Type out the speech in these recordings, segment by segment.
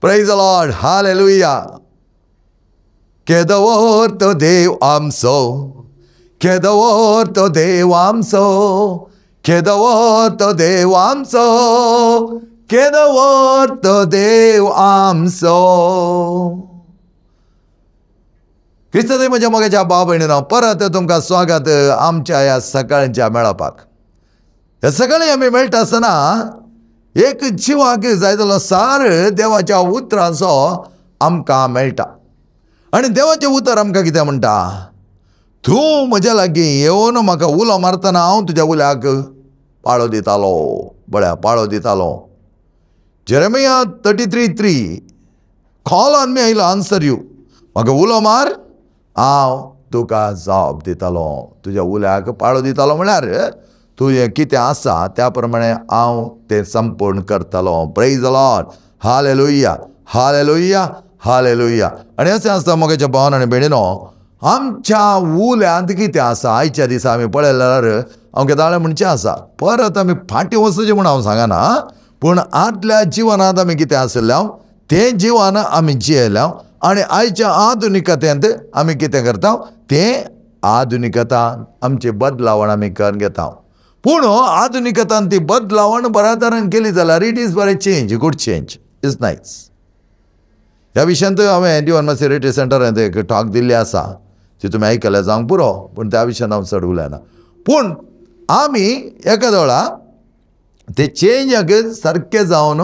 Praise the lord, hallelujah. केदवरतो देव आमचो, केदवरतो देव आमचो, केदवरतो देव आमचो, केदवरतो देव आमचो. क्रिस्तांव म्हज्या मोगाच्या भाव भयणीनो, परत तुमकां स्वागत आमच्या ह्या सकाळच्या मेळपाक. ह्या सकाळी आमी मेळटा आसतना एक जिवाक जाय जालो सार देवाच्या उतराचो आमकां मेळटा. आनी देवाचें उतर आमकां कितें म्हणटा? तूं म्हज्या लागीं येवन म्हाका उलो मारतना हांव तुज्या उल्याक पाळो दितालो, बळ्या पाळो दितालो. Jeremiah 33:3 call on me I will answer you. म्हाका उलो मार, हांव तुका जाप दितालो, तुज्या उल्याक पाळो दितालो. म्हळ्यार तुजें कितें आसा त्या प्रमाणे हांव तें संपूर्ण करतलो. Praise the lord, hallelujah, hallelujah, hallelujah. आनी अशें आसता मोगाच्या भावान आनी भयणीनो, आमच्या उल्यांत कितें आसा आयच्या दिसा आमी पळयलें जाल्यार हांव केदाळे म्हणचें आसा. परत आमी फाटीं वचचें म्हूण हांव सांगना, पूण आदल्या जिवनांत आमी कितें आशिल्ल्या तें जिवन आमी जियेल्या आनी आयच्या आधुनिकतेंत आमी कितें करता तें आधुनिकतान आमची बदलावण आमी करून घेता. पूण आधुनिकतान ती बदलावण बऱ्या तरेन केली जाल्यार इट इज बरें change, good change is nice. ह्या विशयांत हांवें डिवन मॅच्युरिटी सेंटरांत एक टॉक दिल्ली आसा, ती तुमी आयकल्या जावंक पुरो, पूण त्या विशयान हांव चड उलयना. पूण आमी एका वेळा ते चेंजाक सारकें जावन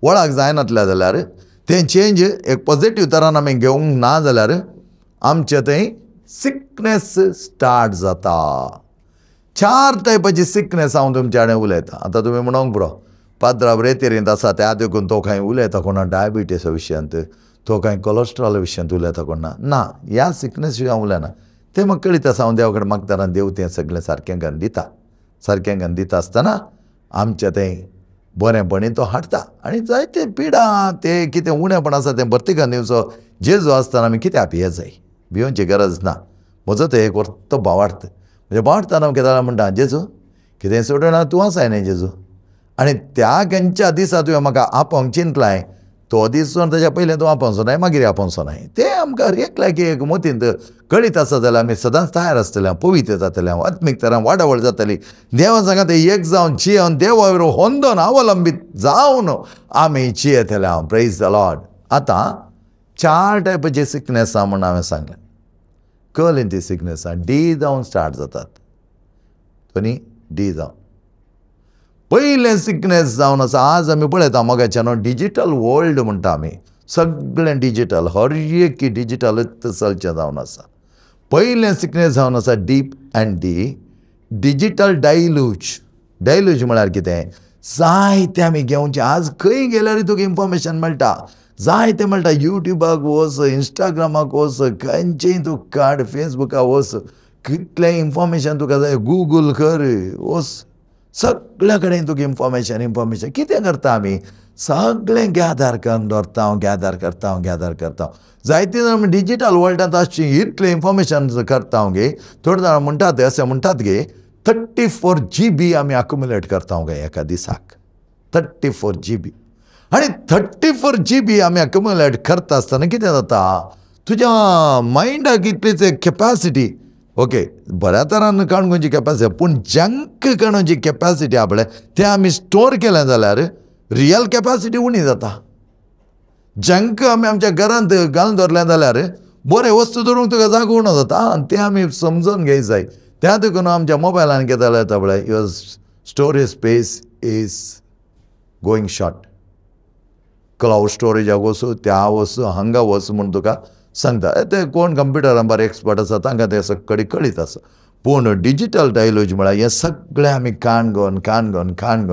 वळख जायनातल्या जाल्यार तें चेंज एक पॉजिटीव तरान आमी घेवंक ना जाल्यार आमचें थंय सिकनेस स्टार्ट जाता. 4 टायपाची सिकनेस हांव तुमच्या कडेन उलयतां. आतां तुमी म्हणूंक पुरो पाद्रा रेतेरींत आसा त्या देखून तो खंय उलयता कोणा डायबिटीसा विशयांत, तो खंय कोलेस्ट्रॉला विशयांत उलयता कोण ना. ह्या सिकनेस विशीं हांव उलयना. तें म्हाका कळीत आसा. हांव देवा कडेन मागतना देव तें सगळें सारकें करून दिता. सारकें करून दिता आसतना आमचें तें बरेंपणी तो हाडटा. आनी जायते पिडा तें कितें उणेंपण आसा तें भर्ती करून दिवचो. जेजू आसतना आमी कित्याक भियेत जाय? भियोवची गरज ना. म्हजो तो एक व्हडलो भावार्थ. म्हणजे भावार्थान हांव केदार म्हणटा, जेजू कितें सोडना तूं आसाय न्ही जेजू. आनी त्या खंयच्या दिसा तुवें म्हाका आपोवंक चिंतलाय तो दीस ताच्या पयलें तूं आपोवचो न्हय, मागीर आपोवचो न्हय. तें आमकां एकल्याक एक मतींत कळीत आसा जाल्यार आमी सदांच तयार आसतले, पवित्र जातले, आत्मीक तरान वाडवळ जातली. देवा सांगात एक जावन जियोन देवा वयर होंदोन अवलंबीत जावन आमी जियेतले. Praise the Lord. आतां 4 टायपाची सिकनेस आहा म्हूण हांवें सांगलें. कळ्ळी ती सिकनेस आहा. डी जावन स्टार्ट जातात. तो न्ही डी जावन पयलें सिकनेस जावन आसा. आज आमी पळयता मोगाच्या न्हू डिजिटल वर्ल्ड म्हणटा आमी. सगळें डिजिटल, हर एक डिजिटलूच चलचें जावन आसा. पयलें सिकनेस जावन आसा डीप एंड डी डिजिटल डायल्यूज. डायल्यूज म्हळ्यार कितें? जायतें आमी घेवचें. आज खंय गेल्यार तुका इन्फॉर्मेशन मेळटा. जायतें मेळटा. युट्यूबाक वच, इंस्टाग्रामाक वच, खंयचेंय तूं काड, फेसबुकाक वच, कितलें इन्फॉर्मेशन तुका जाय गूगल कर वच, सगळ्या कडेन तुका इन्फॉर्मेशन कितें करता आमी? सगळें गॅदर करून दवरता, गॅदर करता. जायते जाण डिजिटल वर्ल्डांत आसची इतलें इन्फॉर्मेशन करता गे. थोडे जाण म्हणटात अशें म्हणटात गे 34 GB आमी अक्युमुलेट करता गे एका दिसाक. 34 GB. आनी 34 GB आमी अक्युमुलेट करता आसतना कितें जाता? तुज्या मायंडाक इतलीच कॅपॅसिटी, ओके बऱ्या तरान काणकोणची कॅपॅसिटी, पूण जंक काणोवची कॅपॅसिटी आहा पळय तें आमी स्टोर केलें जाल्यार रियल कॅपॅसिटी उणी जाता. जंक आमी आमच्या घरांत घालून दवरलें जाल्यार बरें वस्तू दवरूंक तुका जागो उणो जाता. आनी तें आमी समजून घेवंक जाय. त्या देखून आमच्या मोबायलान कितें जाता पळय, your storage space is going short. Cloud स्टोरेजाक वचूं, त्या वचूं, हांगा वच म्हूण तुका सांगता. ते कोण कंप्युटरान बरे एक्सपर्ट आसा तांकां तें सगळें कळीत आसा. पूण डिजिटल डायल्यूज म्हळ्यार हें सगळें आमी काण घेवन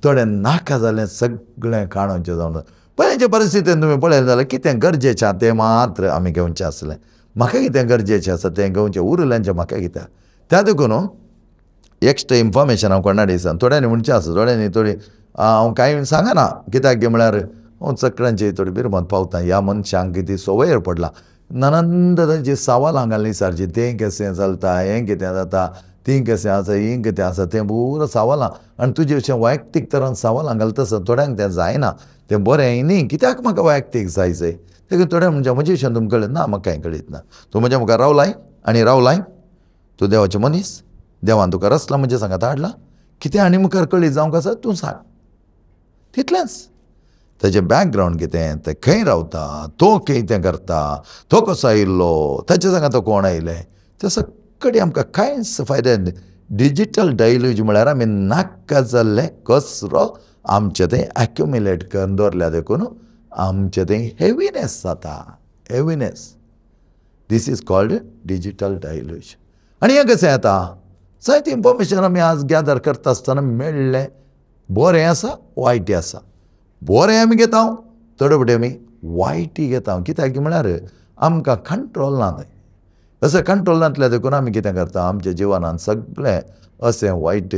थोडें नाका जालें सगळें काणोवचें जावन. पयलींचे परिस्थितीन तुमी पळयलें जाल्यार कितें गरजेचें आसा तें मात्र आमी घेवचें आसलें. म्हाका कितें गरजेचें आसा तें घेवचें, उरल्यांचें म्हाका कितें. त्या देखून एक्स्ट्रा इन्फॉर्मेशन हांव कोणा दिसान थोड्यांनी म्हणचें आसा, थोड्यांनी थोडी हांव कांय सांगना. कित्याक गे म्हळ्यार हांव सगळ्यांची थोडी बिरमत पावता. ह्या मनशांक ती संवयर पडला. ननंद तांची सवालां घालून विचारची, तें कशें चलता, हें कितें जाता, तीं कशें आसा हीं कितें आसा तें पुरो सवालां आनी तुजें अशें वैयक्तीक तरान सवालां घालता तसो थोड्यांक तें जायना तें बरें न्ही कित्याक म्हाका वैयक्तीक जायचें तें थोड्या म्हणजे म्हजें विशयान तुमकां कळत ना म्हाका कांय कळीत ना तूं म्हज्या मुखार रावलाय आनी रावलाय तूं देवाचें मनीस देवान तुका रचला म्हणजे सांगात हाडला कितें आनी मुखार कळीत जावंक आसा तूं सांग तितलेंच तेजें बॅकग्रावंड कितें तें खंय रावता तो कितें करता तो कसो आयिल्लो ताचे सांगा तो कोण आयले तें सगळें आमकां कांयच फायदे डिजिटल डायल्यूज म्हळ्यार आमी नाका जाल्लें कचरो आमचें तें एक्युमुलेट करून दवरल्या देखून आमचें तें हेवीनेस जाता heaviness this is called digital deluge आनी हें कशें येता जायतें इन्फॉर्मेशन आमी आज गॅदर करता आसतना मेळ्ळें बरें आसा वायटय आसा बरें आमी घेता थोडे फावटी आमी वायटय घेता कित्याक म्हळ्यार आमकां कंट्रोल ना अशें कंट्रोल नासल्या देखून आमी कितें करता आमच्या जिवनांत सगळें अशें वायट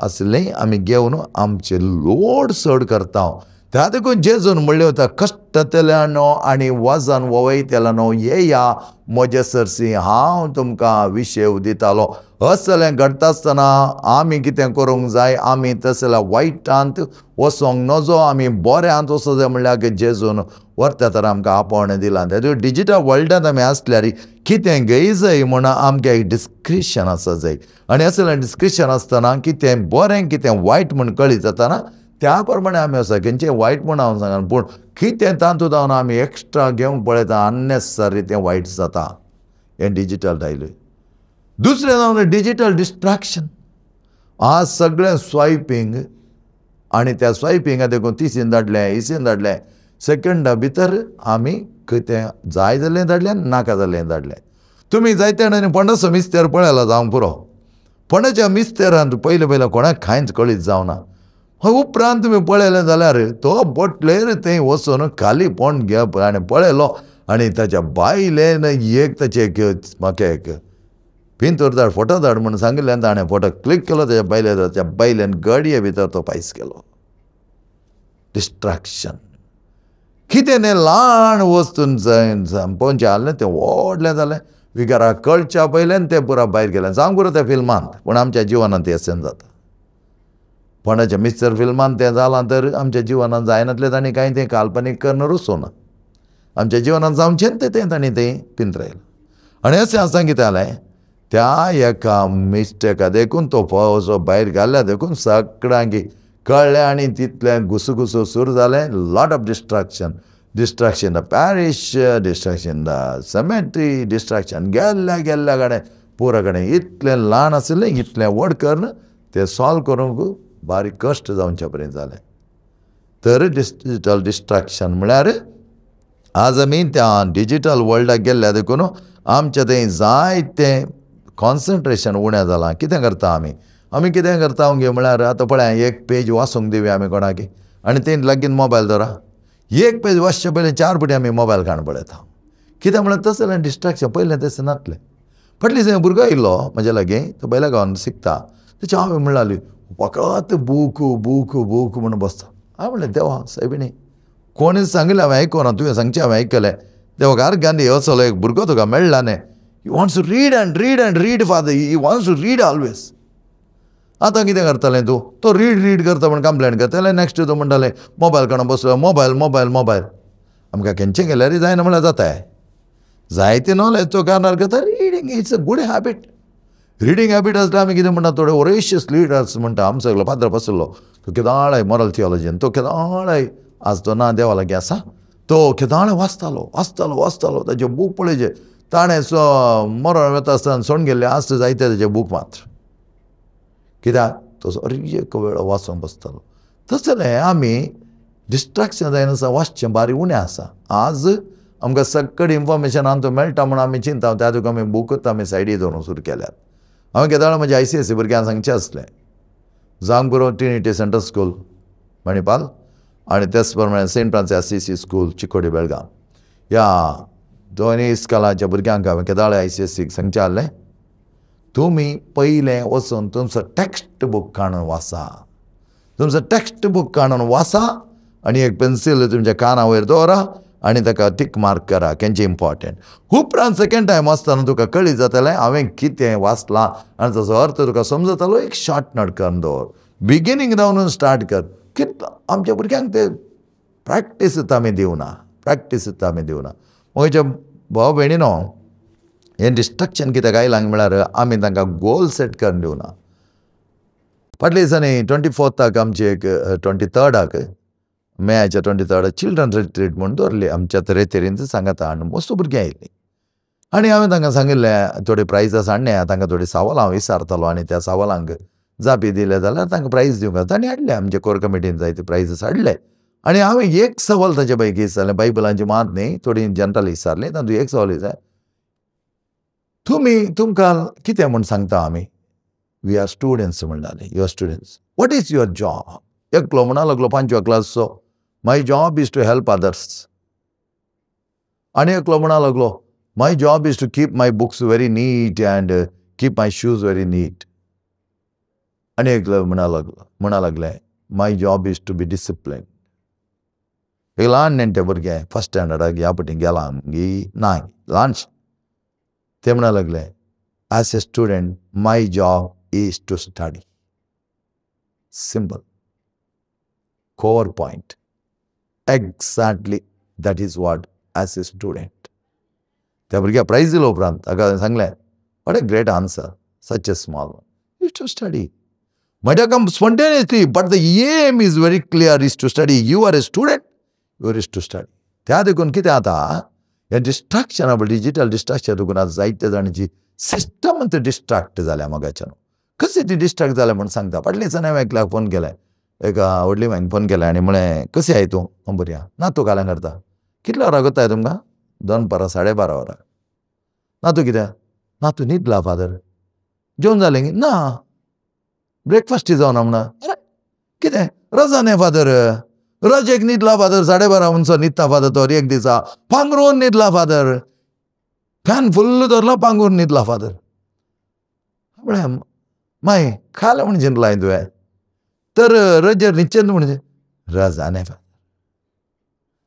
असलें आमी घेवन आमचें लोड चड करता त्या देखून जेजून म्हणलें वता कश्ट तेल्यानो आनी वजन वोवयतेल्यानो येया म्हजे सरसी हांव तुमकां विशेव दितालो असलें घडटा आसतना आमी कितें करूंक जाय आमी तशें जाल्यार वायटांत वचोंक नजो आमी बऱ्यांत वचो जाय म्हणल्यार जेजून व्हरता तर आमकां आपोवणें दिलां तें डिजिटल वर्ल्डांत आमी आसल्यार कितें घेय जाय म्हण आमकां एक डिस्क्रिप्शन आसा जाय आनी असलें डिस्क्रिप्शन आसतना कितें बरें कितें वायट म्हूण कळीत जाता त्या प्रमाणे आमी आसा खंयचें वायट म्हूण हांव सांगना पूण कितें तातूंत जावन आमी एक्स्ट्रा घेवंक पळयता अननेसेसरी तें वायट जाता हें डिजिटल डायल्यूज दुसरें जावन डिजिटल डिस्ट्रॅक्शन आज सगळें स्वायपींग आनी त्या स्वायपिंगा देखून तिसीन धाडलें इसीन धाडलें सेकंडा भितर आमी कितें जाय जाल्लें धाडलें नाका जाल्लें धाडलें तुमी जायते जाणांनी पणसो मिस्तेर पळयला जावंक पुरो पणच्या मिस्तेरांत पयलें कोणाक कांयच कळीत जावना उपरांत तुमी पळयलें जाल्यार तो बटलेर थंय वचून खाली पोंड घेवप आनी पळयलो आनी ताच्या बायलेन एक ताचे म्हाका एक पिंतूर धाड फोटो धाड म्हणून सांगिल्लें ताणें फोटो क्लिक केलो ताच्या बायलेन गडये भितर तो पायस केलो डिस्ट्रॅक्शन कितें तें ल्हान वस्तून पोंचे हाडलें तें व्हडलें जालें विकारा कळच्या पयलें तें पुरा भायर गेलें जावंक पुरो त्या फिल्मांत पूण आमच्या जिवनांत तें अशें जाता कोणाच्या मिस्टर फिल्मांत तें जालां तर आमच्या जिवनांत जायनातलें तांणी कांय तें काल्पनीक करनूच ना आमच्या जिवनांत जावचें तें तांणी तें पिंतरायलें आनी अशें आसा कितें जालें त्या एका मिस्टेका देखून तो असो भायर घाल्ल्या देखून सगळ्यांक कळ्ळें आनी तितलें घुसघुसू सुरू जालें lot of distraction the parish distraction the cemetery distraction गेल्ल्या कडेन पुरो कडेन इतलें ल्हान आसलें इतलें व्हड करून तें सॉल्व करूंक बारीक कश्ट जावचे पर्यंत जालें तर डिजिटल डिस्ट्रॅक्शन म्हळ्यार आज आमी त्या डिजिटल वर्ल्डाक गेल्ल्या देखून आमचें तें जायतें कॉन्सन्ट्रेशन उणें जालां कितें करता आमी कितें करता गे म्हळ्यार आतां पळय एक पेज वाचूंक दिवया आमी कोणाक आनी तें लागीन मोबायल धरा एक पेज वाचचे पयलीं 4 फावटी आमी मोबायल काडून पळयता कित्याक म्हळ्यार तशें जाल्यार डिस्ट्रॅक्शन पयलें तशें नासलें फाटली दिसा भुरगो आयिल्लो म्हाज्या लागीं तो बैला गांवांत शिकता तेच्या हांवें म्हणूं लागली फकत बूक म्हणून बसता हांवें म्हणलें देवा सायबिणी कोणी सांगिल्लें हांवें आयकोना तुवें सांगचें हांवें आयकलें देवा गांधी असलो एक भुरगो तुका मेळ्ळा न्ही you wants to read and read father you wants to read always आतां कितें करतलें तूं तो रीड करता म्हूण कंप्लेंट करतलें नॅक्स्ट तूं म्हणटालें मोबायल काडून बसलो मोबायल आमकां खंयचें गेल्यार जायना म्हळ्यार जाताय जायते नॉलेज तो कारणार करता reading it's a good habit reading habit आसल्यार आमी कितें म्हणटा थोडे वरेशियस लिडर्स म्हणटा आमचो सगळो पाद्र बसलो तो केदाळय मॉरल थियोलॉजीन तो केदाळय आज तो ना देवा लागीं आसा तो केदाळय वाचतालो ताचे बूक पळयचे ताणें मरण वता आसतना सोडून गेल्ले आस्त जायते ताचे बूक मात्र कित्याक तो एक वेळ वाचूंक बसतालो तसलें आमी डिस्ट्रॅक्शन जायनासा वाचचें बारी उणें आसा आज आमकां सगळें इन्फॉर्मेशन आमकां मेळटा म्हूण आमी चिंता त्या तुका आमी बूकच आमी सायडीक दवरूंक सुरू केल्यात हांवें केदाळ म्हज्या ICSE भुरग्यांक सांगचें आसलें जावंक पुरो ट्रिनिटी सेंट्रल स्कूल मणिपाल आनी तेच प्रमाणे Saint Francis Assisi school Chikodi Belgaum ह्या दोनूय इस्कॉलाच्या भुरग्यांक हांवें केदाळ ICSEक सांगचें आहलें तुमी पयलें वचून तुमचो टॅक्स्ट बूक काडून वाचा आनी एक पेन्सील तुमच्या काना वयर दवरा आनी ताका टीक मार्क करा खंयचे इम्पॉर्टंट. उपरांत सेकंड टायम वाचतना तुका कळी जातालें हांवें कितें वाचलां आनी ताचो अर्थ तुका समजतालो. एक शॉर्ट नोट करून दवर, बिगिनींग जावन स्टार्ट कर. कितलो आमच्या भुरग्यांक ते प्रॅक्टीस आमी दिवना, म्हज्या भाव भयणीनो, हें डिस्ट्रक्शन कित्याक आयलां म्हळ्यार आमी तांकां गोल सेट करून दिवना. फाटल्या दिसांनी 24 आमची एक 23 मेयाच्या 23 चिल्ड्रन रिट्रीट म्हूण दवरली आमच्या रेतेरीन सांगाता. आनी मस्त भुरगीं आयिल्लीं आनी हांवें तांकां सांगिल्लें थोडे प्रायजास हाडणे, तांकां थोडीं सवालां हांव विचारतालो आनी त्या सवालांक जापी दिले जाल्यार तांकां प्रायज दिवंक. तांणी हाडले, आमच्या कोर कमिटीन जायते प्रायजीस हाडले. आनी हांवें एक सवाल ताचे पैकी विचारलें, बायबलांची मात न्ही थोडी जनरल विचारली. तातूंत एक सवाल विचार, तुमकां कितें म्हूण सांगता आमी? वी आर स्टुडंट्स म्हणटाले. You are students. What is your job? एकलो म्हणा लागलो 5व्या क्लासचो, my job is to help others. आनी एकलो म्हणा लागलो, my job is to keep my books very neat and keep my shoes very neat. आनी एकलो म्हणा लागले, my job is to be discipline. एक ल्हान नेणटे भुरगे फर्स्ट स्टँडर्डाक ह्या पटीन गेला ना ल्हान, ते म्हणा लागले, as a student my job is to study. Simple, core point, exactly that is what as a student. त्या भुरग्याक प्रायज दिलो उपरांत ताका सांगलें, what a great answer, such a small one, is to study. Might have come spontaneously, but the aim is very clear, is to study. You are a student, you are to study. त्या देखून कितें जाता, हे distraction digital distraction देखून आतां जायते जाणांची system distract जाल्या. मोगाच्यान कशें ती डिस्ट्रॅक्ट जाल्या म्हणून सांगता. फाटल्या दिसांनी हांवें एकल्याक फोन केले, एका व्हडली मांयक फोन केले आनी म्हळें, कशें आहाय तूं? हांव बरी आहा. ना तूं काल्यां करता. कितल्या वरां कोत्ताय तुमकां? 2 12:30 वरां. ना तूं कितें? ना तूं न्हिदला फादर. जेवण जालें गी? ना ब्रेकफास्ट जावना म्हणा. अरे कितें रजा न्ही फादर? रजेक न्हिदला फादर, 12:30 म्हणसो न्हिदता फादर. तो एक दिसा पांगरून न्हिदला फादर, फॅन फुल्ल धरला, पांगून न्हिदला फादर. म्हळें माय खाल म्हण चिंतलाय तुवें तर रजेर न्हिदचें म्हणजे रजा न्ही फादर.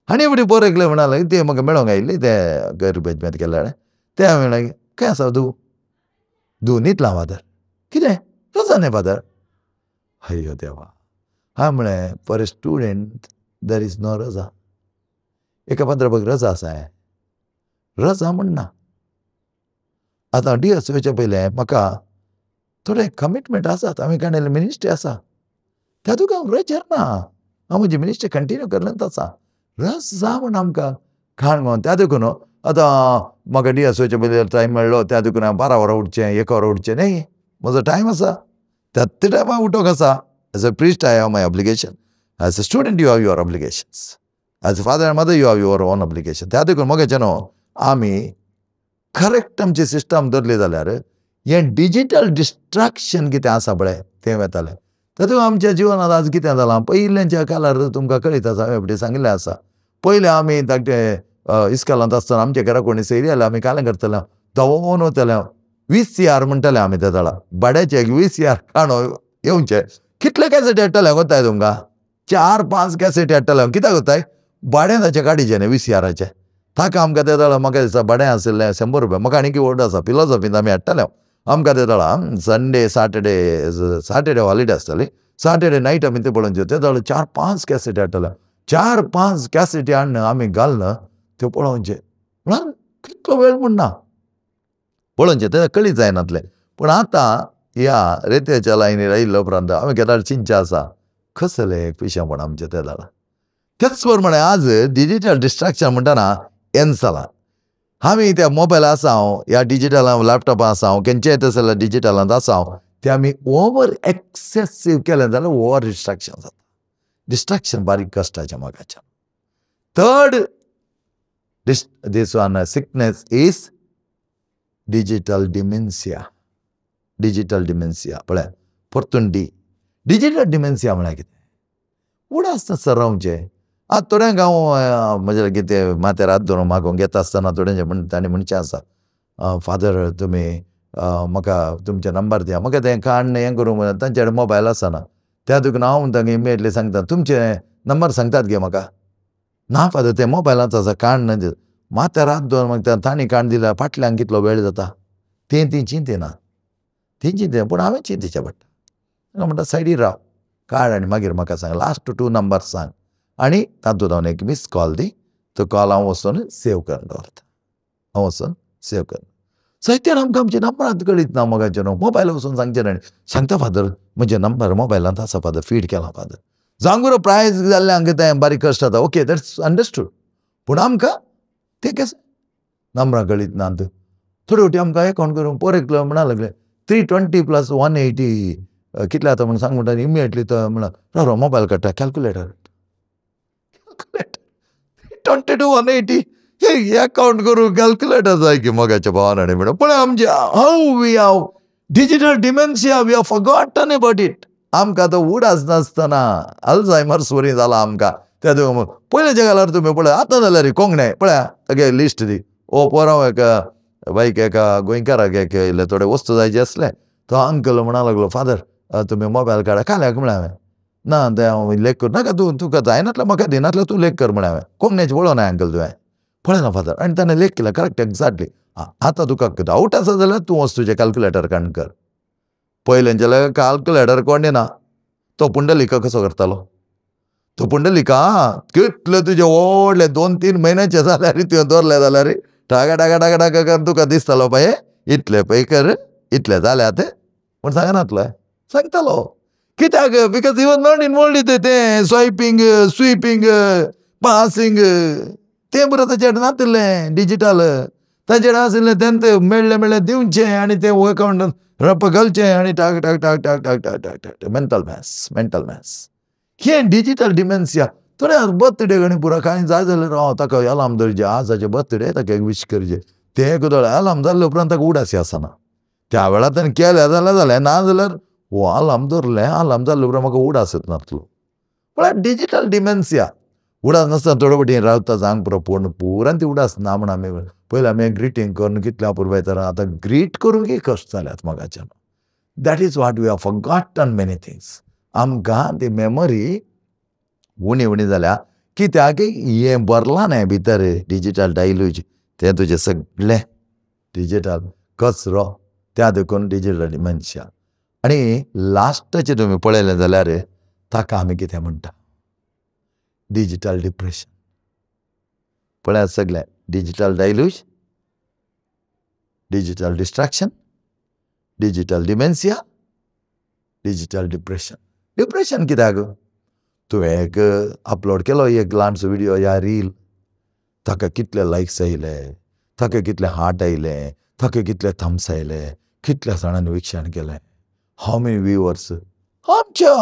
आनी फुडें पोर एकले म्हणाले, ते म्हाका मेळोंक आयिल्ली ते गैरबेजमेत केल्या ते हांवें म्हणलें, खंय आसा तूं न्हिदला फादर. कितें रजा न्ही फादर? अय्यो देवा. हांवें म्हळें, for a student there is no रजा. एका प्राध्यापक रजा आसा, रजा म्हणना. आतां DSO येवचे पयलें म्हाका थोडे कमिटमेंट आसात. हांवें काडिल्ले मिनिस्ट्री आसा, त्या तुका हांव रजेर ना. हांव म्हजी मिनिस्ट्री कंटिन्यू करलेंच आसा. रजा म्हण आमकां खाण त्या देखून आतां म्हाका DSO येवचे पयलीं टायम मेळ्ळो, त्या देखून हांवें 12 वरां उठचें, 1 वरां उठचें न्ही. म्हजो टायम आसा, त्या टायमार उठोवंक आसा. As a priest I have my obligation. As a student you have your obligations. As a father end mother you have your on obligation. त्या देखून मोगाचें न्हू, आमी करेक्ट आमची सिस्टम धरली जाल्यार हें डिजिटल डिस्ट्रॅक्शन कितें आसा पळय तें वतालें. तातूंत आमच्या जिवनांत आज कितें जालां, पयलींच्या काळार तुमकां कळीत आसा, हांवें फुडें सांगिल्लें आसा. पयलीं आमी धाकटे इस्कॉलांत आसतना आमच्या घरा कोणी सयरी आयल्यार आमी कालें करतले, धांवोन वतले. 20 CR म्हणटाले आमी त्या वेळा. भाड्याचे 20 CR काणो येवचे. कितले कॅसेटी हाडटाले कोताय तुमकां? 4-5 कॅसेटी हाडटाले. कित्याक कोताय? भाड्यान ताचे काडीचे न्ही 20 CRचे. ताका आमकां त्या वेळा म्हाका दिसता भाडें आशिल्लें 100 रुपया. म्हाका आनीक व्हड आसा, फिलॉसॉफींत आमी हाडटाले. आमकां त्या वेळा संडे सॅटर्डे हॉलिडे आसताली. सॅटर्डे नायट आमी ते पळोवचे. त्या वेळा 4-5 कॅसेटी हाडटाले. 4-5 कॅसेटी हाडन आमी घालन त्यो पळोवचे. म्हळ्यार कितलो वेळ म्हणना पळोवचें, तें कळीत जायनातलें. पूण आतां ह्या रेत्याच्या लायनीर आयिल्ल्या उपरांत हांवें केदार चिंचा आसा, कसलें पिशेपण आमचें त्या वेळा. तेच प्रमाणे आज डिजिटल डिस्ट्रॅक्शन म्हणटाना हें जालां. आमी त्या मोबायल आसां, ह्या डिजिटलान लॅपटॉपां आसां, खंयचेय तसले डिजिटलांत आसां, ते आमी ओवर एक्सेसीव केलें जाल्यार ओवर डिस्ट्रॅक्शन जाता. डिस्ट्रॅक्शन बारीक कश्टाचें मोगाचें. Third this one sickness is digital dementia. Digital dementia पळय परतून डिजिटल डिमेन्सिया म्हळ्यार कितें? फुडें आसता सर रावचें. आतां थोड्यांक हांव म्हजे कितें माथ्यार हात धरून मागोवंक घेता आसतना थोड्यांचें तांणी म्हणचें आसा, फादर तुमी म्हाका तुमचे नंबर दिया. म्हाका तें काडून हें करूंक तांचे कडेन मोबायल आसना. त्या देखून हांव तांकां इमिडियटली सांगता, तुमचे नंबर सांगतात गे म्हाका. ना फादर ते मोबायलांत आसा काण ना माथ्या रात दोन मागता तांणी काण दिल्या फाटल्यान कितलो वेळ जाता ती चिंतेना ती चिंते पूण हांवें चिंतेचें पडटा ताका म्हणटा सायडीर राव काड आनी मागीर म्हाका सांग लास्ट 2 नंबर्स सांग आनी तातूंत हांव एक मिस कॉल दी तो कॉल हांव वचून सेव करून दवरता हांव वचून सेव कर साहित्यान आमकां आमचे नंबरांत कळीत ना मोगाचेर मोबायल वचून सांगचें न्हय सांगता फादर म्हजे नंबर मोबायलांत आसा फादर फीड केला फादर जावंक बरो प्रायज जाल्लें हांगा तें बारीक कश्ट जाता ओके दॅट्स अंडरस्टूड पूण आमकां ते केस नंबरां कळीत ना थोडी वटी आमकां अकावंट करून पर एकलो म्हणा लागले 320 + 180 कितले जाता म्हण सांग म्हणटा इमिडिएटली तो म्हणा राव मोबायल काडटा कॅल्क्युलेटर 320 to 180 हे अकावंट करूं कॅल्क्युलेटर जाय की मोगाच्या भावान म्हणून पण आमचे how we have digital dementia we have forgotten about it आमकां तो उडास नासतना अल्झायमर्स वरी जाला आमकां त्या पयलींच्या काळार तुमी पळय आतां जाल्यार कोंकणे पळया तागे लिस्ट दी ओ पोरांव एका बाईक एका गोंयकाराक एक इल्ले थोडे वस्तू जायचे आसले तो अंकल म्हणा लागलो फादर तुमी मोबायल काडा काल्याक म्हळें हांवें ना ते हांव लेख कर नाका तुका जायनातलें म्हाका दिनातलें तूं लेख कर म्हळें हांवें कोंकणीचें पळोवना अंकल तुवें पळयना फादर आनी ताणें लेख केला करेक्ट एक्झॅक्टली आतां तुका डावट आसा जाल्यार तूं वच तुजें कॅल्क्युलेटर काण कर पयलेंचे कॅल्क्युलेटर कोण दिना तो पुंडलिका कसो करतालो तो पुंडलिका कितले तुजे व्हडले 2-3 म्हयन्याचे जाल्यार तुवें दवरले जाल्यार टाका टाका टाका टाका कर तुका दिसतालो पळय इतले पळय कर इतले जाल्यात पूण सांगनातलो सांगतालो कित्याक because he was not involved in तें स्विपींग पासींग तें बरें ताचेर नासलें डिजिटल ताचेर आशिल्लें तें मेळ्ळें दिवचें आनी तें अकावंट रप घालचें आनी टाक टाक टाक टाक टाक टाक टाक टाक मेंटल मॅथ्स हें डिजिटल डिमेन्सिया थोडे बर्थडे गणी पुरो कांय जाय जाल्यार हांव ताका अलार्म धरचे आज ताचे बर्थडे ताका एक वीश करचे ते कुदळ अलार्म जाल्ले उपरांत ताका उडासी आसना त्या वेळार ताणें केलें जाल्यार ना जाल्यार हो अलार्म धरलें अलार्म जाल्ले उपरांत म्हाका उडासच नासलो म्हळ्यार डिजिटल डिमेन्सिया उडास नासतना थोडे वटेन रावता जांग पुरो पूण पुरान ती उडास ना म्हण आमी पयलीं आमी ग्रिटींग करून कितले अपुरबाय तर आतां ग्रीट करूंक कश्ट जाल्यात मोगाचे that is what we have forgotten many things आमकां ती मेमरी उणी जाल्या कित्याक हें भरलां न्हय भितर डिजिटल डायल्यूज तें तुजें सगळें डिजिटल कचरो त्या देखून डिजिटल डिमेन्शिया आनी लास्टाचें तुमी पळयलें जाल्यार ताका आमी कितें म्हणटा डिजिटल डिप्रेशन पळयात सगळें digital deluge digital distraction digital dementia digital depression कित्याक तुवें एक अपलोड केलो एक ल्हानसो विडियो या रील ताका कितले लायक्स आयले ताका कितले हार्ट आयले ताका कितले थम्स आयले कितल्या जाणांनी विक्षण केलें हाव मेनी व्ह्युअर्स आमच्या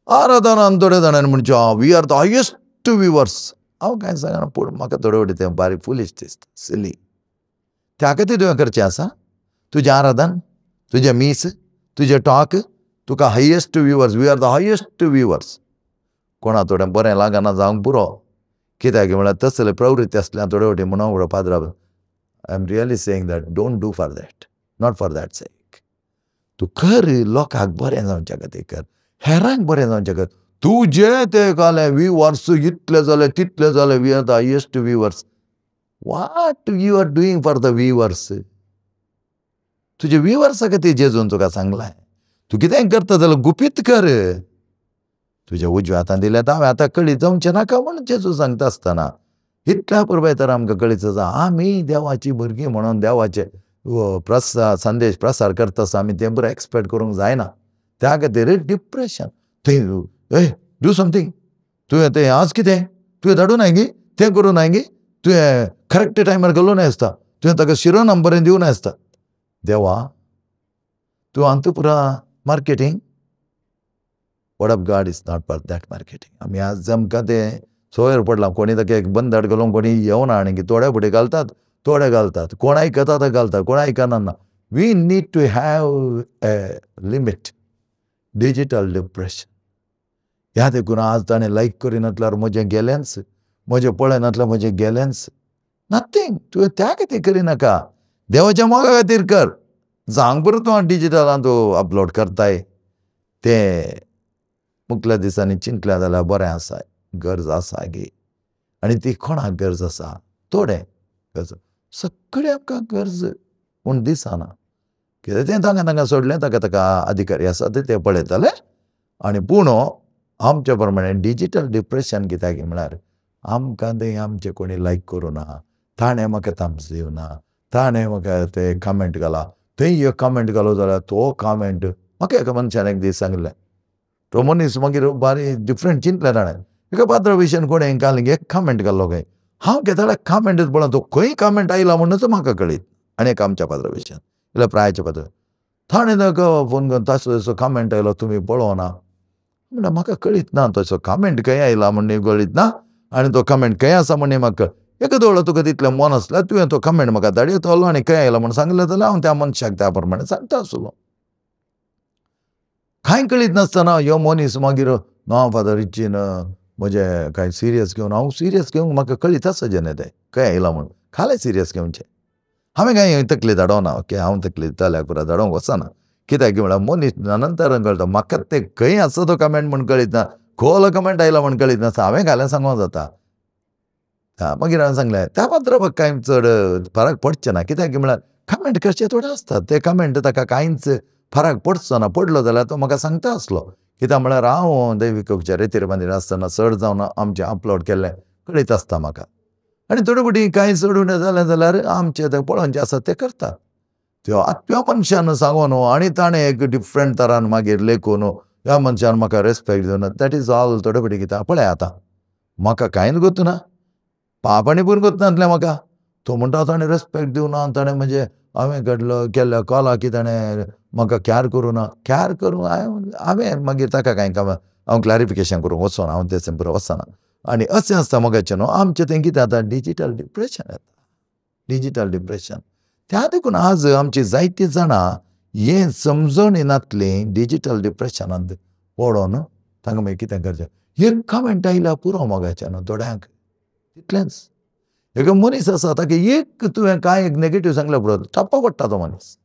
आराधनान थोड्या जाणांनी म्हणचे we are the highest viewers हांव कांय सांगना पूण म्हाका थोडे वटी तें बारीक फुलीश दिसता सिली त्या खातीर तुवें करचें आसा तुजें आराधन तुजें मीस तुजें टॉक तुका highest viewers we are the highest viewers कोणा थोडें बरें लागना जावंक पुरो कित्याक म्हळ्यार तसले प्रवृत्ती आसल्या थोडे वटी म्हणून उडोवपाक राव I am really saying that don't do for that not for that sake तूं कर लोकांक बरें जावचे खातीर कर हेरांक बरें जावचे खातीर तुजें तें कालें व्ह्युअर्स इतले जाले तितले जाले we are the highest viewers what you are doing for the viewers तुजे व्ह्युअर्सा खातीर जेजून तुका सांगलां तूं कितें करता जाल्यार गुपीत कर तुज्या उजव्या हातान दिल्या दाव्या हाताक कळीत जावचें नाका म्हूण जेजू सांगता आसतना इतल्या पुरबाय तर आमकां कळीत आसा आमी देवाची भुरगीं म्हणून देवाचे संदेश प्रसार करता आसतना आमी तें बरें एक्सपेक्ट करूंक जायना त्या खातीर डिप्रेशन थंय डू समथींग तुवें तें आज कितें तुवें धाडूं नाय गी तें करूं नाय गी तुवें करेक्ट टायमार घालूं नाय आसता तुवें ताका शिरोनाम बरें दिवं नाय आसता देवा तूं अंतपुरा marketing word of God is not for that marketing आमी आज आमकां तें सोयर पडलां कोणी ताका एक बंदड घालूंक कोणी येवना आनी थोडे फुडें घालतात थोडे घालतात कोण आयकता ते घालतात कोण आयकना ना we need to have a limit digital depression ह्या देखून आज ताणें लायक करिनातल्यार म्हजें गेलेंच म्हजें पळयनातल्यार म्हजें गेलेंच नथींग तुवें त्या खातीर करिनाका देवाच्या मोगा खातीर कर जावंक बरो तूं डिजिटलान तूं अपलोड करताय तें मुखल्या दिसांनी चिंतल्या जाल्यार बरें आसा गरज आसा गे आनी ती कोणाक गरज आसा थोडे गरज सगळे आमकां गरज पूण दिसना कित्याक तें तांकां सोडलें ताका अधिकारी आसा ते पळयतले आनी पूण आमचे प्रमाणे डिजिटल डिप्रेशन कित्याक म्हळ्यार आमकां थंय आमचे कोणी लायक करूं ना ताणें म्हाका थम्स दिवना ताणें म्हाका ते कमेंट घाला थंय एक कमेंट घालो जाल्यार तो कमेंट म्हाका एका मनशान एक दीस सांगलें तो मनीस मागीर बारी डिफरंट चिंतलें ताणें एका पात्र विशयान कोणें घालें एक कमेंट घालो खंय हांव घेता जाल्यार कमेंटूच पळोवन तो खंय कमेंट आयला म्हणूनच म्हाका कळीत आनी एक आमच्या पात्र विशयान जाल्यार प्रायाच्या पात्र ताणें ताका फोन करून तसो कमेंट आयलो तुमी पळोवना म्हणल्यार म्हाका कळीत ना तसो कमेंट खंय आयला म्हणून कळीत ना आनी तो कमेंट खंय आसा म्हणून म्हाका एका दोळो तुका तितलें मन आसल्यार तुवें तो कमेंट म्हाका धाडयतलो आनी खंय आयला म्हूण सांगलें जाल्यार हांव त्या मनशाक त्या प्रमाणे सांगता आसलो कांय कळीत नासतना ह्यो मनीस मागीर ना फादर इच्चीन म्हजें कांय सिरियस घेवन हांव सिरियस घेवंक म्हाका कळीत आसा जेन्ना तें खंय आयला म्हूण खालें सिरियस घेवचें हांवें कांय तकली धाडोना ओके हांव तकली जाल्यार पुरो धाडोंक वचना कित्याक म्हळ्यार मनीस नंतर कळटा म्हाका तें खंय आसा तो कमेंट म्हूण कळीत ना खोल कमेंट आयला म्हूण कळीत नासता हांवें घालें सांगूंक जाता मागीर हांवें सांगलें त्या पात्राक कांय चड फरक पडचें ना कित्याक म्हळ्यार कमेंट करचे थोडे आसतात ते कमेंट ताका कांयच फरक पडचो ना पडलो जाल्यार तो म्हाका सांगता आसलो कित्याक म्हळ्यार हांव दैवीक उपचार मंदिर आसतना चड जावन आमचें अपलोड केल्लें कळीत आसता म्हाका आनी थोडी फावटी कांय चडून जालें जाल्यार आमचें तें पळोवन जें आसा तें करतात त्यो आत्म्या मनशान सांगून आनी ताणें एक डिफरंट तरान मागीर लेखून ह्या मनशान म्हाका रेस्पेक्ट दिवना दॅट इज ऑल थोडे फावटी कित्याक पळय आतां म्हाका कांयच गोतूना पापांनी पूण गोतनातलें म्हाका तो म्हणटा ताणें रेस्पेक्ट दिवना ताणें म्हणजे हांवें केल्ल्या कॉला की ताणें म्हाका कॅर करूं ना कॅर करूं हांवें मागीर ताका कांय हांव क्लॅरिफिकेशन करूंक वचना हांव तें पुरो वचना आनी अशें आसता मोगाचें न्हू आमचें तें कितें जाता डिजिटल डिप्रेशन येता डिजिटल डिप्रेशन त्या देखून आज आमची जायतीं जाणां हें समजून येनातलीं डिजिटल डिप्रेशनांत पडोन तांकां मागीर कितें करचें एक कमेंट आयल्या पुरो मोगाचें न्हू थोड्यांक तितलेंच एक मनीस आसा ताका एक तुवें कांय एक नेगेटीव सांगल्यार पुरो टाप्पा पडटा तो मनीस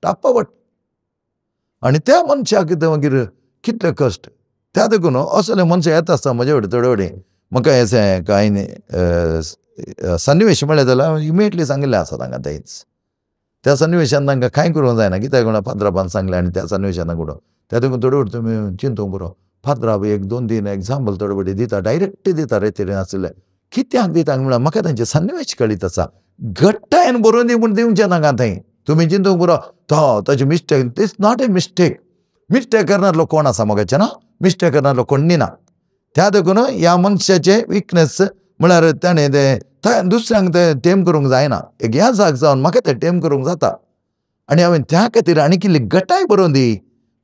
टाप्पा पडटा आनी त्या मनशाक कितें मागीर कितले कश्ट त्या देखून असले मनशां येता आसता म्हजे कडेन थोडे कडेन म्हाका अशें कांय सन्निवेश मेळ्ळे जाल्यार इमिडियटली सांगिल्लें आसा तांकां तेंच त्या सन्निवेशान तांकां कांय करूंक जायना कित्याक म्हणल्यार फादरापान सांगलें आनी त्या सन्निवेशान घडोवन त्या देखून थोडे फावटी तुमी चिंतूंक पुरो फादरा एक दोन तीन एग्जाम्पल थोडे फावटी दिता डायरेक्ट दिता रे तरेन आसलें कित्याक दिता म्हळ्यार म्हाका तांचे सन्निवेश कळीत आसा घट्टायन बरोवन दी म्हूण दिवचें नाका थंय तुमी चिंतूंक पुरो ताची mistake this not a mistake mistake करनातलो कोण आसा मोगाचें ना मिस्टेक करनातलो कोण्णी ना त्या देखून ह्या मनशाचे विकनेस म्हळ्यार ताणें तें दुसऱ्यांक तें टेम करूंक जायना एक ह्या जाग जावन म्हाका तें टेम करूंक जाता आनी हांवें त्या खातीर आनी कितली गटाय बरोवन दी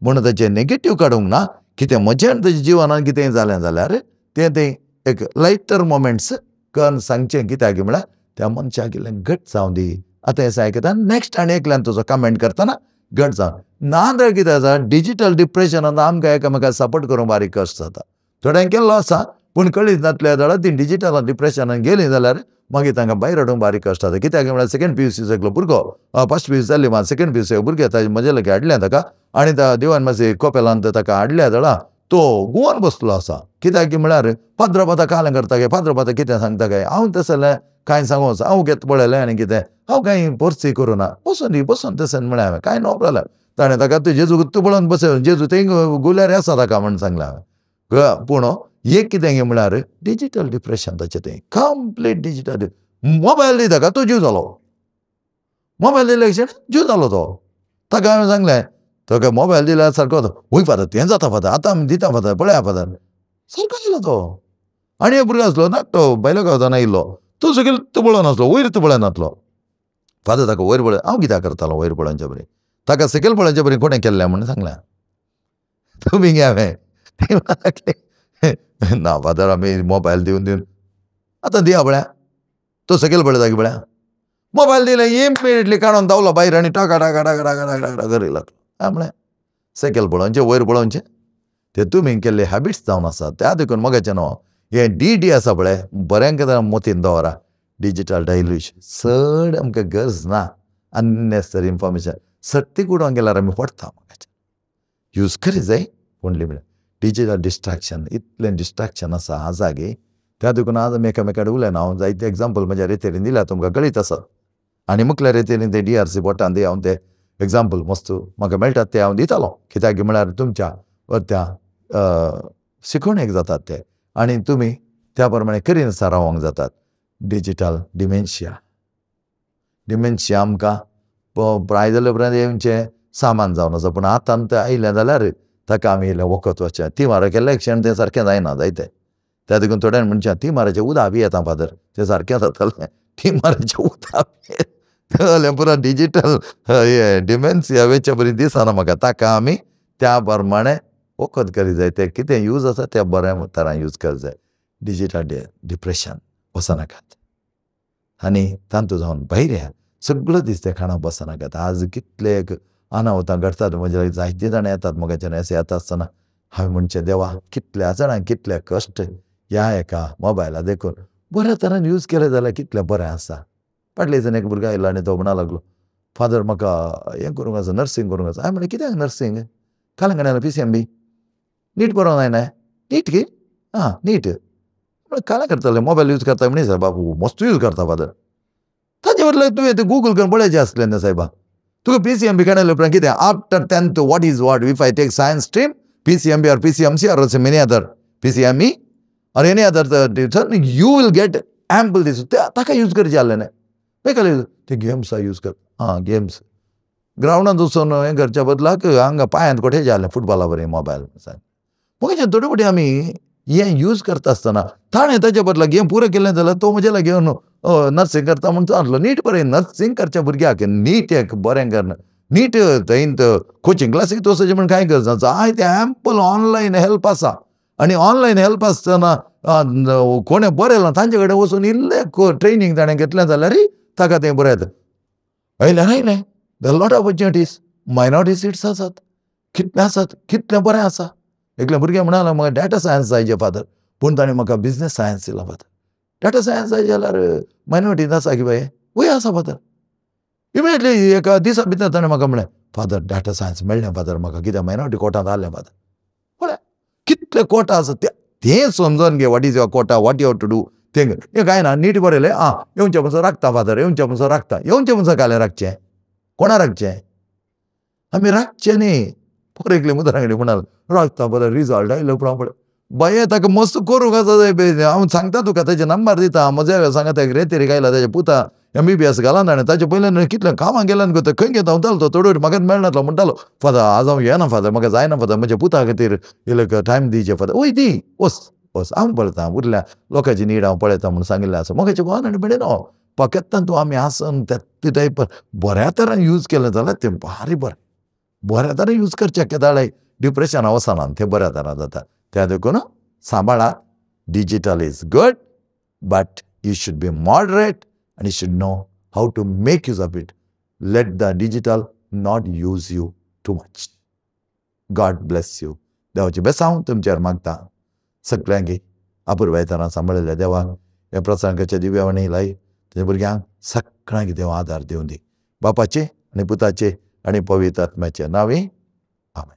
म्हणून ताचें नेगेटीव काडूंक ना कितें म्हजें आनी ताच्या जिवनान कितेंय जालें जाल्यार तें एक लायटर मोमेंट्स करून सांगचें कित्याक म्हळ्यार त्या मनशाक इल्लें घट जावं दी आतां हें आयकता नॅक्स्ट आनी एकल्यान तुजो कमेंट करतना घट जावन ना जाल्यार कितें जाता डिजिटल डिप्रेशनान आमकां एकामेकाक सपोर्ट करूंक बारीक कश्ट जाता थोड्यांक केल्लो आसा पूण कळीत नातल्या जाल्यार ती डिजिटल डिप्रेशनान गेलीं जाल्यार मागीर तांकां भायर हाडूंक बारीक कश्ट जाता कित्याक म्हळ्यार सेकंड PUC सगलो भुरगो फस्ट PUC जाल्ली मात सेकंड PUC भुरगे ताजे म्हजे लागीं हाडलें ताका आनी देवान मातशें कोपेलांत ताका हाडल्या जाल्यार तो गुवान बसलो आसा कित्याक म्हळ्यार फादरापाता कालें करता गे फादरापाता कितें सांगता गे हांव तशें जाल्यार कांय सांगूं वच हांव घेत पळयलें आनी कितें हांव कांय फोर्सी करूं ना बसून तशें म्हळ्यार हांवें कांय नो प्रॉब्लेम ताणें ताका तूं जेजू तूं पळोवन बसय जेजू थंय गुल्यार आसा ताका म्हूण सांगलें हांवें पूण एक कितें गे म्हळ्यार डिजिटल डिप्रेशन ताचें तें कंप्लीट डिजिटल मोबायल दी ताका तो जीव जालो मोबायल दिले जीव जालो तो ताका हांवें सांगलें ताका मोबायल दिल्यार सारको वय फादर तें जाता फादर आतां आमी दिता फादर पळया फादर सारको दिलो तो आनी एक भुरगो आसलो धाकटो बायलो गांवताना आयिल्लो तो सकयल तो पळोवन नासलो वयर तो पळय नासलो फादर ताका वयर पळय हांव कित्याक करतालो वयर पळोवचे बरें ताका सकयल पळोवचे बरें कोणें केल्लें म्हणून सांगलें तुमी गे हांवें ते लागले ना फादर आमी मोबायल दिवन आतां दिया पळया तो सकयल पळयता की पळया मोबायल दिलें इमिडियटली काडून धांवलो भायर आनी टाका टाका टाका टाका टाका टाका घरी लागलो म्हळें सकयल पळोवचें वयर पळोवचें ते तुमी केल्ले हॅबिट्स जावन आसा त्या देखून मोगाचें न्हू हें डी आसा पळय बरें कितें मोतीन दवरा डिजिटल डायल्यूशन चड आमकां गरज ना अननेसेसरी इन्फॉर्मेशन सट्टीक उडोवंक गेल्यार आमी पडटा यूज करी जाय पूण लिमीट डिजिटल डिस्ट्रॅक्शन इतलें डिस्ट्रॅक्शन आसा आजागी त्या देखून आज आमी एकामेकाड उलयना हांव जायते एग्जाम्पल म्हज्या रेतेरीन दिल्या तुमकां कळीत आसा आनी मुखल्या रेतेरीन ते DRC बोटान दी हांव ते एग्जाम्पल मस्त म्हाका मेळटात ते हांव दितालो कित्याक म्हळ्यार तुमच्या त्या शिकवणेक जातात ते आनी तुमी त्या प्रमाणे करिनासतना रावंक जातात. डिजिटल डिमेन्शिया आमकां प्राय जाले उपरांत येवचें सामान जावन आसा पूण आतां तें आयलें जाल्यार ताका आमी इल्लें वखद वचचें ती म्हारग केल्ले क्षण तें सारकें जायना जायतें त्या देखून थोड्यान म्हणचें ती म्हाराचें उदक बी येता फादर तें सारकें जातलें ती म्हाराचें उदक जाल्यार पुरो डिजिटल डिमेन्शिया वेचे बरी दिसना म्हाका ताका आमी त्या प्रमाणे वखद करी जाय तें कितें यूज आसा तें बऱ्या तरान यूज करप जाय. डिजिटल डिप्रेशन वचनाकात आनी तांतू जावन भायर या सगळो दीस ते खाणां बसनाकात. आज कितले अनावतां घडटात म्हणजे जायते जाण येतात मोगाचेर अशें येता आसतना हांवें म्हणचें देवा कितल्या जाणांक कितले कश्ट ह्या एका मोबायला देखून बऱ्या तरान यूज केलें जाल्यार कितलें बरें आसा. फाटल्या दिसांनी एक भुरगो आयलो आनी तो म्हणा लागलो फादर म्हाका हें करूंक आसा नर्सींग करूंक आसा. हांवें म्हणलें कित्याक नर्सींग कालंगड्यान PCMB नीट बरोवंक जायना नीट की नीट कालां करतले मोबायल यूज करता म्हणे सायबा मस्त यूज करता फादर ताचे बदला तुवें तें गूगल करून पळयचें आसलें न्हय सायबा तुका PCMB काडले उपरांत कितें after 10th what is what if I take science stream PCMB or PCMC or any other PCME or any other you will get ample this ताका यूज करचें आसलें न्हय मागीर ते गेम्सा यूज कर गेम्स ग्रावंडांत वचून हें करच्या बदलाक हांगा पांयांत कोठेचें आसलें फुटबॉला बरें मोबायल मग थोडे फावटी आमी हें यूज करता आसतना ताणें ताच्या बदला गेम पुरें केलें जाल्यार तो म्हजे लागीं घेवन नर्सींग करता म्हणून सांगलो नीट बरें नर्सींग करच्या भुरग्याक नीट एक बरें करना नीट थंय कोचिंग क्लासीक वचचें म्हण कांय गरज आय ते एम्पल ऑनलायन हेल्प आसा आनी ऑनलायन हेल्प आसतना कोणें बरें जालां तांचे कडेन वचून इल्लें ट्रेनींग ताणें घेतलें जाल्यार ताका तें बरें येता. आयलें the lot of opportunities minority seats आसात कितले आसात कितलें बरें आसा. एकल्या भुरग्यां म्हणलें म्हाका डेटा सायन्स जाय फादर पूण ताणें म्हाका बिजनस सायन्स दिला फादर. डेटा सायन्स जाय जाल्यार मायनॉरिटीज आसा की बाये वय आसा फादर. इमिडियटली एका दिसा भितर ताणें म्हाका म्हणलें फादर डेटा सायन्स मेळ्ळें फादर म्हाका कित्याक मायनॉरिटी कोटांत आसलें फादर. पळय कितले कोटा आसा तें समजून घे what is your quota what you have to do तें कांय ना नीट बरयलें येवचें पसून राखता फादर येवचें पसून राखता येवचें पसून कालें राखचें कोणा राखचें आमी राखचें न्ही. पोर एकले मुद्रांगडी म्हणाल राखता बरें रिजल्ट आयलो उपरांत पळय बाये ताका मस्त करूंक आसा हांव सांगता तुका ताचे नंबर दिता म्हज्या सांगात एक रेतेरी गायला ताच्या पुता MBBS घाला ताणें ताचे पयलें कितलें कामां गेल्यान गो खंय घेता वतालो तो थोडे म्हाका मेळनासलो म्हणटालो फादर आज हांव येना फादर म्हाका जायना फादर म्हज्या पुता खातीर इल्लो टायम दिवचें फादर वय दी वच हांव पळयता उरल्या लोकांची नीड हांव पळयता म्हूण सांगिल्लें आसा मोगाचें गोवान म्हणें न्हू फकत तूं आमी आसन ते टायप बऱ्या तरान यूज केलें जाल्यार तें भारी बऱ्या तरान यूज करचें केदाळे डिप्रेशना वचना तें बऱ्या तरान जाता. त्या देखून सांबाळा digital is good but you should be moderate and you should know how to make use of it. Let the digital not use you too much. God bless you. देवाची बेसांव तुमचेर मागता सगळ्यांक अपुरबाय तरान सांबाळिल्ल्या देवाक ह्या प्रसंगाच्या दिव्यावाणी लाई तेज्या भुरग्यांक सगळ्यांक देव आदार दिवं दी बापाचे आनी पुताचे आनी पवित्र आत्म्याचे नांवी आमेन.